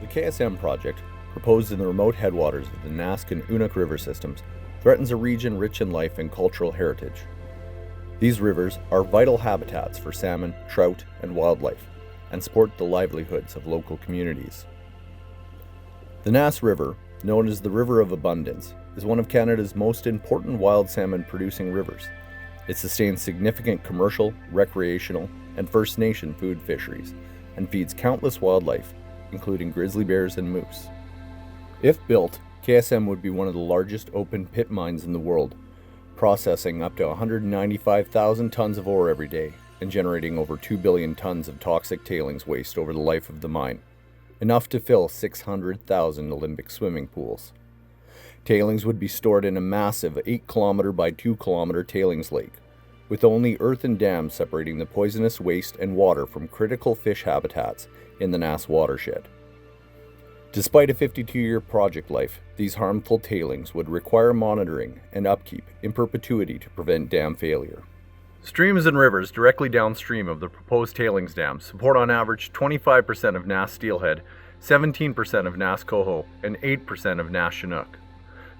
The KSM project, proposed in the remote headwaters of the Nass and River systems, threatens a region rich in life and cultural heritage. These rivers are vital habitats for salmon, trout, and wildlife, and support the livelihoods of local communities. The Nass River, known as the River of Abundance, is one of Canada's most important wild salmon producing rivers. It sustains significant commercial, recreational, and First Nation food fisheries, and feeds countless wildlife, including grizzly bears and moose. If built, KSM would be one of the largest open pit mines in the world, processing up to 195,000 tons of ore every day and generating over 2 billion tons of toxic tailings waste over the life of the mine, enough to fill 600,000 Olympic swimming pools. Tailings would be stored in a massive 8-kilometer by 2-kilometer tailings lake, with only earthen dams separating the poisonous waste and water from critical fish habitats in the Nass watershed. Despite a 52-year project life, these harmful tailings would require monitoring and upkeep in perpetuity to prevent dam failure. Streams and rivers directly downstream of the proposed tailings dams support on average 25% of Nass steelhead, 17% of Nass coho, and 8% of Nass chinook.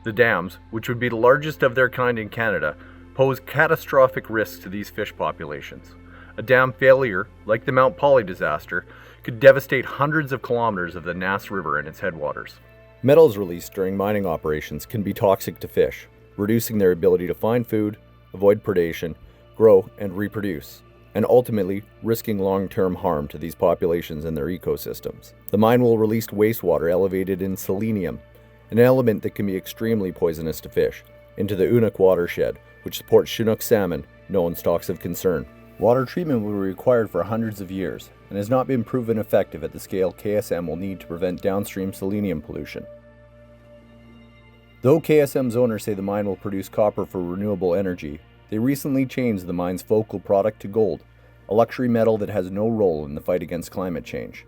The dams, which would be the largest of their kind in Canada, pose catastrophic risks to these fish populations. A dam failure, like the Mount Polly disaster, could devastate hundreds of kilometers of the Nass River and its headwaters. Metals released during mining operations can be toxic to fish, reducing their ability to find food, avoid predation, grow, and reproduce, and ultimately risking long-term harm to these populations and their ecosystems. The mine will release wastewater elevated in selenium, an element that can be extremely poisonous to fish, into the Unik watershed, which supports Chinook salmon, known stocks of concern. Water treatment will be required for hundreds of years and has not been proven effective at the scale KSM will need to prevent downstream selenium pollution. Though KSM's owners say the mine will produce copper for renewable energy, they recently changed the mine's focal product to gold, a luxury metal that has no role in the fight against climate change.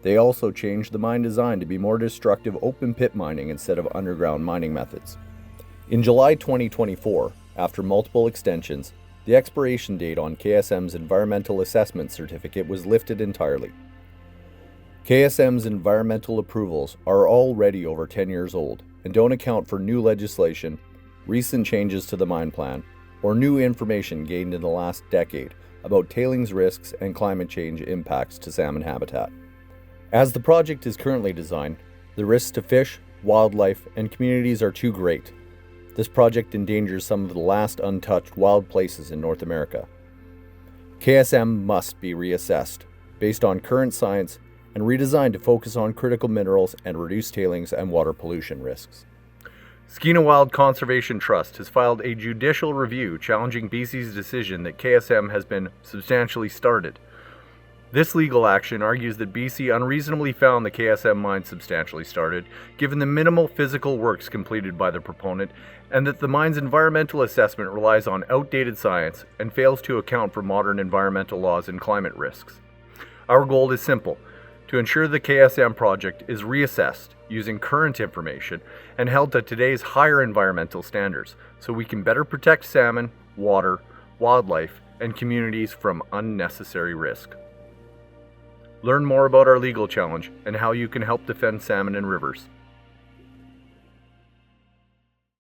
They also changed the mine design to be more destructive open pit mining instead of underground mining methods. In July 2024, after multiple extensions, the expiration date on KSM's environmental assessment certificate was lifted entirely. KSM's environmental approvals are already over 10 years old and don't account for new legislation, recent changes to the mine plan, or new information gained in the last decade about tailings risks and climate change impacts to salmon habitat. As the project is currently designed, the risks to fish, wildlife, and communities are too great. This project endangers some of the last untouched wild places in North America. KSM must be reassessed based on current science and redesigned to focus on critical minerals and reduce tailings and water pollution risks. SkeenaWild Conservation Trust has filed a judicial review challenging BC's decision that KSM has been substantially started. This legal action argues that BC unreasonably found the KSM mine substantially started, given the minimal physical works completed by the proponent, and that the mine's environmental assessment relies on outdated science and fails to account for modern environmental laws and climate risks. Our goal is simple: to ensure the KSM project is reassessed using current information and held to today's higher environmental standards, so we can better protect salmon, water, wildlife, and communities from unnecessary risk. Learn more about our legal challenge and how you can help defend salmon and rivers.